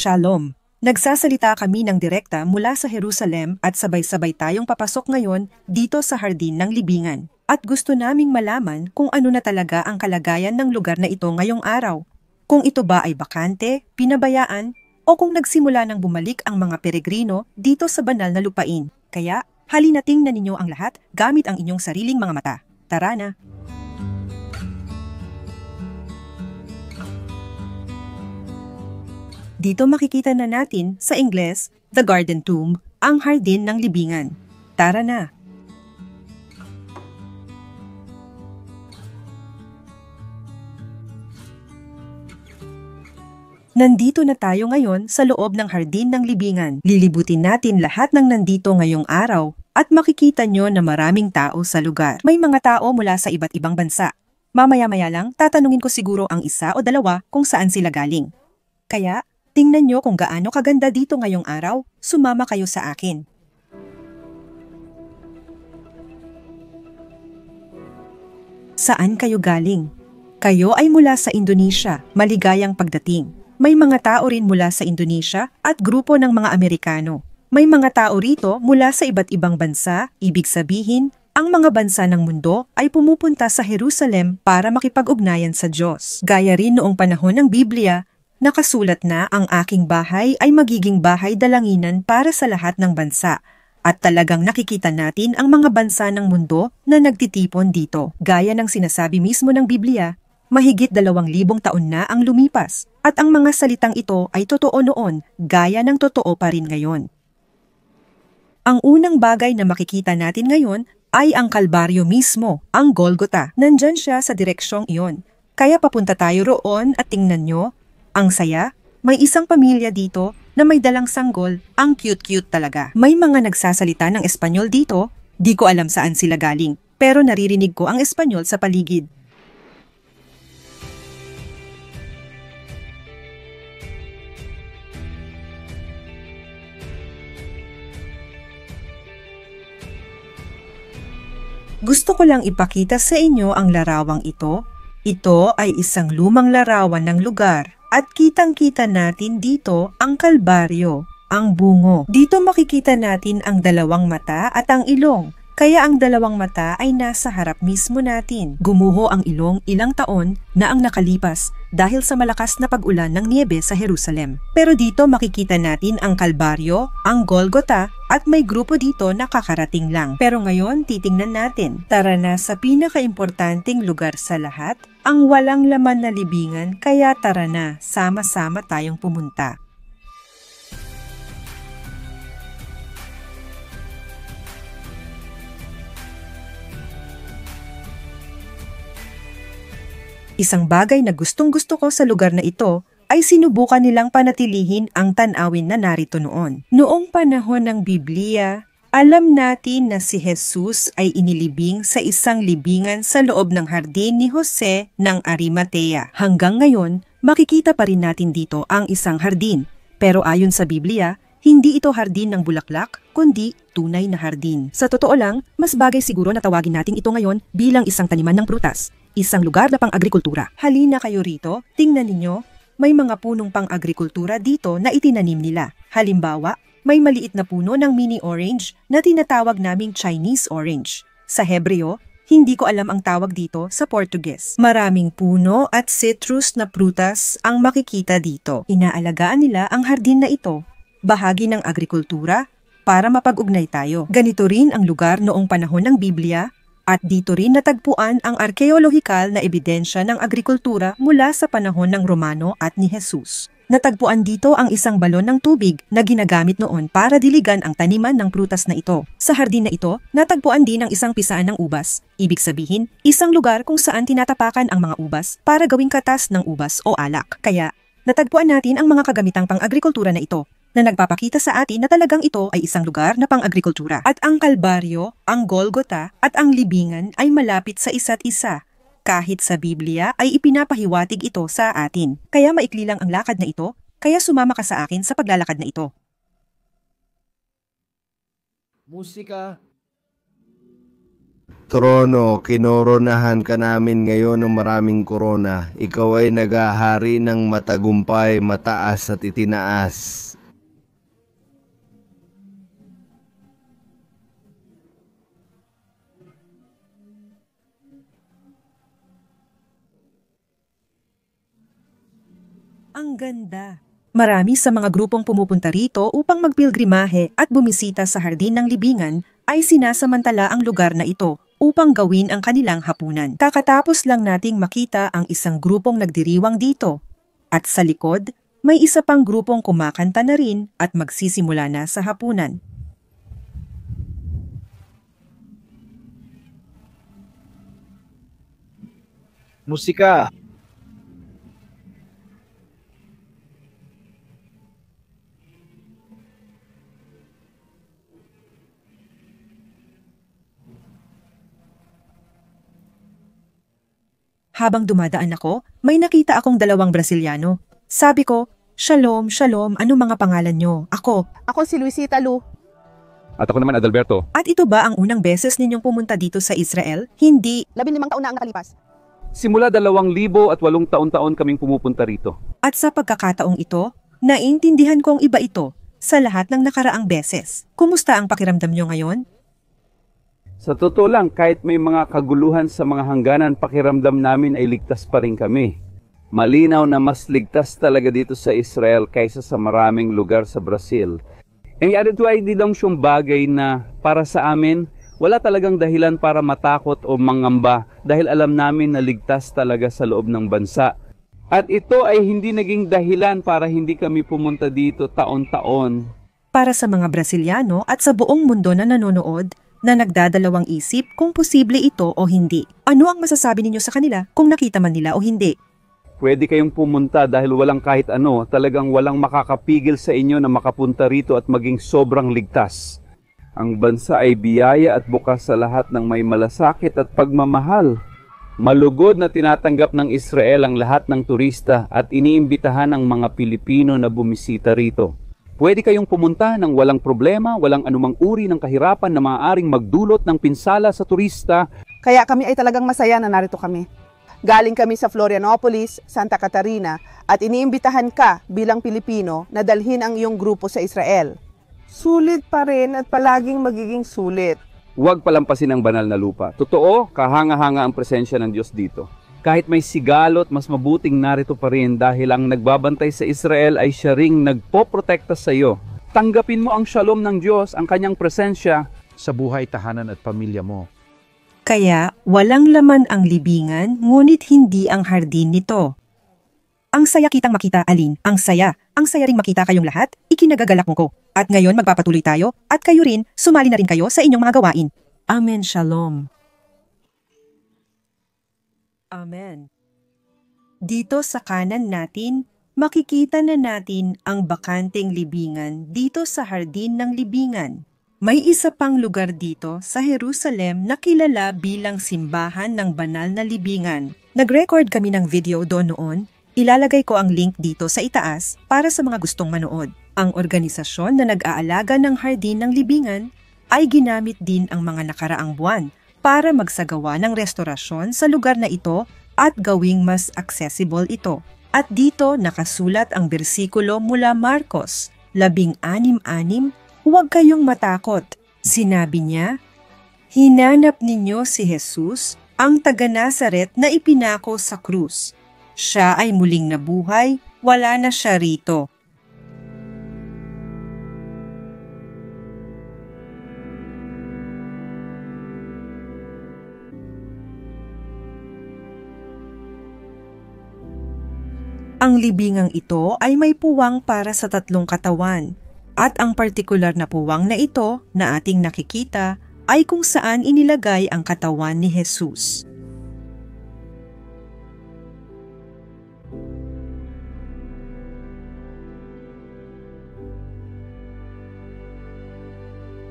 Shalom! Nagsasalita kami ng direkta mula sa Jerusalem at sabay-sabay tayong papasok ngayon dito sa Hardin ng Libingan. At gusto naming malaman kung ano na talaga ang kalagayan ng lugar na ito ngayong araw. Kung ito ba ay bakante, pinabayaan, o kung nagsimula nang bumalik ang mga peregrino dito sa banal na lupain. Kaya, halina tingnan ninyo ang lahat gamit ang inyong sariling mga mata. Tara na! Dito makikita na natin, sa Ingles, the Garden Tomb, ang Hardin ng Libingan. Tara na! Nandito na tayo ngayon sa loob ng Hardin ng Libingan. Lilibutin natin lahat ng nandito ngayong araw at makikita nyo na maraming tao sa lugar. May mga tao mula sa iba't ibang bansa. Mamaya-maya lang, tatanungin ko siguro ang isa o dalawa kung saan sila galing. Kaya, tingnan nyo kung gaano kaganda dito ngayong araw, sumama kayo sa akin. Saan kayo galing? Kayo ay mula sa Indonesia, maligayang pagdating. May mga tao rin mula sa Indonesia at grupo ng mga Amerikano. May mga tao rito mula sa iba't ibang bansa, ibig sabihin, ang mga bansa ng mundo ay pumupunta sa Jerusalem para makipag-ugnayan sa Diyos. Gaya rin noong panahon ng Biblia, nakasulat na ang aking bahay ay magiging bahay dalanginan para sa lahat ng bansa. At talagang nakikita natin ang mga bansa ng mundo na nagtitipon dito. Gaya ng sinasabi mismo ng Biblia, mahigit 2,000 taon na ang lumipas. At ang mga salitang ito ay totoo noon, gaya ng totoo pa rin ngayon. Ang unang bagay na makikita natin ngayon ay ang Kalbaryo mismo, ang Golgotha. Nandyan siya sa direksyong iyon. Kaya papunta tayo roon at tingnan nyo. Ang saya, may isang pamilya dito na may dalang sanggol, ang cute-cute talaga. May mga nagsasalita ng Espanyol dito, di ko alam saan sila galing, pero naririnig ko ang Espanyol sa paligid. Gusto ko lang ipakita sa inyo ang larawang ito. Ito ay isang lumang larawan ng lugar. At kitang-kita natin dito ang kalbaryo, ang bungo. Dito makikita natin ang dalawang mata at ang ilong. Kaya ang dalawang mata ay nasa harap mismo natin. Gumuho ang ilong ilang taon na ang nakalipas dahil sa malakas na pag-ulan ng niebe sa Jerusalem. Pero dito makikita natin ang kalbaryo, ang Golgotha at may grupo dito na kakarating lang. Pero ngayon titingnan natin. Tara na sa pinaka-importanting lugar sa lahat, ang walang laman na libingan, kaya tara na, sama-sama tayong pumunta. Isang bagay na gustong-gusto ko sa lugar na ito ay sinubukan nilang panatilihin ang tanawin na narito noon. Noong panahon ng Biblia, alam natin na si Jesus ay inilibing sa isang libingan sa loob ng hardin ni Jose ng Arimatea. Hanggang ngayon, makikita pa rin natin dito ang isang hardin. Pero ayon sa Biblia, hindi ito hardin ng bulaklak, kundi tunay na hardin. Sa totoo lang, mas bagay siguro na tawagin natin ito ngayon bilang isang taniman ng prutas. Isang lugar na pang-agrikultura. Halina kayo rito, tingnan ninyo, may mga punong pang-agrikultura dito na itinanim nila. Halimbawa, may maliit na puno ng mini orange na tinatawag naming Chinese orange. Sa Hebreo, hindi ko alam ang tawag dito sa Portuges. Maraming puno at citrus na prutas ang makikita dito. Inaalagaan nila ang hardin na ito, bahagi ng agrikultura, para mapag-ugnay tayo. Ganito rin ang lugar noong panahon ng Biblia, at dito rin natagpuan ang arkeolohikal na ebidensya ng agrikultura mula sa panahon ng Romano at ni Jesus. Natagpuan dito ang isang balon ng tubig na ginagamit noon para diligan ang taniman ng prutas na ito. Sa hardin na ito, natagpuan din ang isang pisaan ng ubas. Ibig sabihin, isang lugar kung saan tinatapakan ang mga ubas para gawing katas ng ubas o alak. Kaya, natagpuan natin ang mga kagamitang pang-agrikultura na ito, na nagpapakita sa atin na talagang ito ay isang lugar na pang-agrikultura. At ang Kalbaryo, ang Golgotha at ang Libingan ay malapit sa isa't isa. Kahit sa Biblia ay ipinapahiwatig ito sa atin. Kaya maikli lang ang lakad na ito, kaya sumama ka sa akin sa paglalakad na ito. Musika. trono, kinoronahan ka namin ngayon ng maraming korona. Ikaw ay naghahari ng matagumpay, mataas at itinaas. Ang ganda! Marami sa mga grupong pumupunta rito upang magpilgrimahe at bumisita sa Hardin ng Libingan ay sinasamantala ang lugar na ito upang gawin ang kanilang hapunan. Kakatapos lang nating makita ang isang grupong nagdiriwang dito. At sa likod, may isa pang grupong kumakanta na rin at magsisimula na sa hapunan. Musika. Habang dumadaan ako, may nakita akong dalawang Brasiliano. Sabi ko, "Shalom, shalom, ano mga pangalan nyo?" Ako Si Luisita Lu. At ako naman, Adalberto. At ito ba ang unang beses ninyong pumunta dito sa Israel? Hindi. 15 taon na ang nakalipas. Simula 2008 taon-taon kaming pumupunta rito. At sa pagkakataong ito, naintindihan kong iba ito sa lahat ng nakaraang beses. Kumusta ang pakiramdam nyo ngayon? Sa totoo lang, kahit may mga kaguluhan sa mga hangganan, pakiramdam namin ay ligtas pa rin kami. Malinaw na mas ligtas talaga dito sa Israel kaysa sa maraming lugar sa Brazil. Ang ito ay di lang siyang bagay na para sa amin, wala talagang dahilan para matakot o mangamba dahil alam namin na ligtas talaga sa loob ng bansa. At ito ay hindi naging dahilan para hindi kami pumunta dito taon-taon. Para sa mga Brasiliano at sa buong mundo na nanonood, na nagdadalawang isip kung posible ito o hindi. Ano ang masasabi ninyo sa kanila kung nakita man nila o hindi? Pwede kayong pumunta dahil walang kahit ano, talagang walang makakapigil sa inyo na makapunta rito at maging sobrang ligtas. Ang bansa ay biyaya at bukas sa lahat ng may malasakit at pagmamahal. Malugod na tinatanggap ng Israel ang lahat ng turista at iniimbitahan ang mga Pilipino na bumisita rito. Pwede kayong pumunta ng walang problema, walang anumang uri ng kahirapan na maaaring magdulot ng pinsala sa turista. Kaya kami ay talagang masaya na narito kami. Galing kami sa Florianopolis, Santa Catarina at iniimbitahan ka bilang Pilipino na dalhin ang iyong grupo sa Israel. Sulit pa rin at palaging magiging sulit. Huwag palampasin ang banal na lupa. Totoo, kahanga-hanga ang presensya ng Diyos dito. Kahit may sigalot, mas mabuting narito pa rin dahil ang nagbabantay sa Israel ay siya ring nagpoprotekta sa iyo. Tanggapin mo ang shalom ng Diyos, ang kanyang presensya Sa buhay, tahanan at pamilya mo. Kaya walang laman ang libingan, ngunit hindi ang hardin nito. Ang saya kitang makita, Alin. Ang saya ring makita kayong lahat, ikinagagalak ko. At ngayon magpapatuloy tayo, at kayo rin, sumali na rin kayo sa inyong mga gawain. Amen, shalom. Amen. Dito sa kanan natin, makikita na natin ang bakanteng libingan dito sa Hardin ng Libingan. May isa pang lugar dito sa Jerusalem na kilala bilang simbahan ng banal na libingan. Nag-record kami ng video doon noon. Ilalagay ko ang link dito sa itaas para sa mga gustong manood. Ang organisasyon na nag-aalaga ng Hardin ng Libingan ay ginamit din ang mga nakaraang buwan para magsagawa ng restorasyon sa lugar na ito at gawing mas accessible ito. At dito nakasulat ang bersikulo mula Marcos 16:6, "Huwag kayong matakot." Sinabi niya, "Hinanap ninyo si Jesus, ang taga-Nazaret na ipinako sa krus. Siya ay muling nabuhay, wala na siya rito." Ang libingang ito ay may puwang para sa 3 katawan, at ang partikular na puwang na ito na ating nakikita ay kung saan inilagay ang katawan ni Jesus.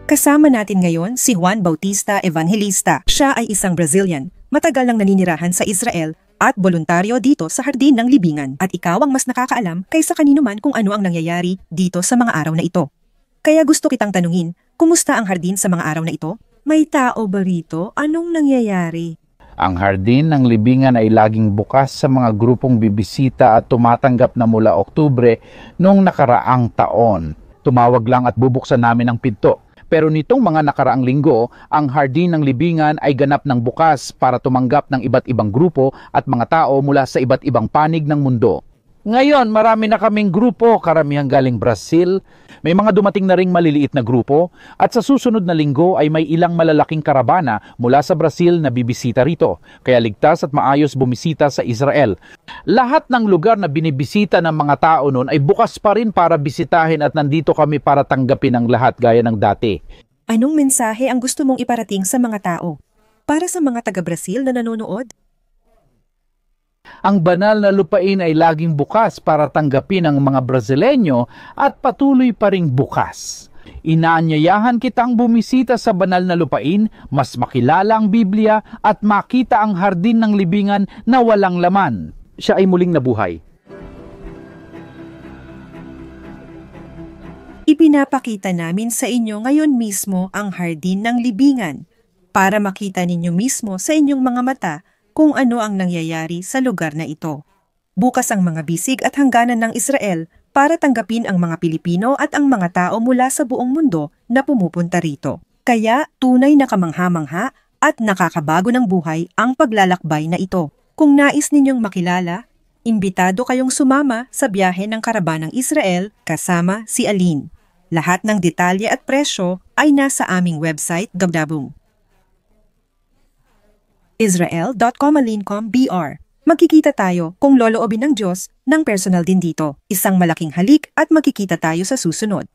Kasama natin ngayon si Juan Bautista Evangelista. Siya ay isang Brazilian, matagal nang naninirahan sa Israel at voluntaryo dito sa Hardin ng Libingan. At ikaw ang mas nakakaalam kaysa kanino man kung ano ang nangyayari dito sa mga araw na ito. Kaya gusto kitang tanungin, kumusta ang hardin sa mga araw na ito? May tao ba rito? Anong nangyayari? Ang hardin ng libingan ay laging bukas sa mga grupong bibisita at tumatanggap na mula Oktubre noong nakaraang taon. Tumawag lang at bubuksan namin ang pinto. Pero nitong mga nakaraang linggo, ang hardin ng libingan ay ganap ng bukas para tumanggap ng iba't ibang grupo at mga tao mula sa iba't ibang panig ng mundo. Ngayon, marami na kaming grupo, karamihan galing Brazil. May mga dumating na ring maliliit na grupo. At sa susunod na linggo ay may ilang malalaking karabana mula sa Brazil na bibisita rito. Kaya ligtas at maayos bumisita sa Israel. Lahat ng lugar na binibisita ng mga tao noon ay bukas pa rin para bisitahin at nandito kami para tanggapin ang lahat gaya ng dati. Anong mensahe ang gusto mong iparating sa mga tao? Para sa mga taga-Brazil na nanonood? Ang banal na lupain ay laging bukas para tanggapin ang mga Brasilenyo at patuloy pa ring bukas. Inaanyayahan kitang bumisita sa banal na lupain, mas makilala ang Biblia at makita ang hardin ng libingan na walang laman. Siya ay muling nabuhay. Ipinapakita namin sa inyo ngayon mismo ang hardin ng libingan para makita ninyo mismo sa inyong mga mata kung ano ang nangyayari sa lugar na ito. Bukas ang mga bisig at hangganan ng Israel para tanggapin ang mga Pilipino at ang mga tao mula sa buong mundo na pumupunta rito. Kaya tunay na kamangha-mangha at nakakabago ng buhay ang paglalakbay na ito. Kung nais ninyong makilala, imbitado kayong sumama sa biyahe ng karabanang Israel kasama si Aline. Lahat ng detalye at presyo ay nasa aming website gabdabong. Israel.com/BR. Magkikita tayo kung loloobin ng Diyos ng personal din dito. Isang malaking halik at magkikita tayo sa susunod.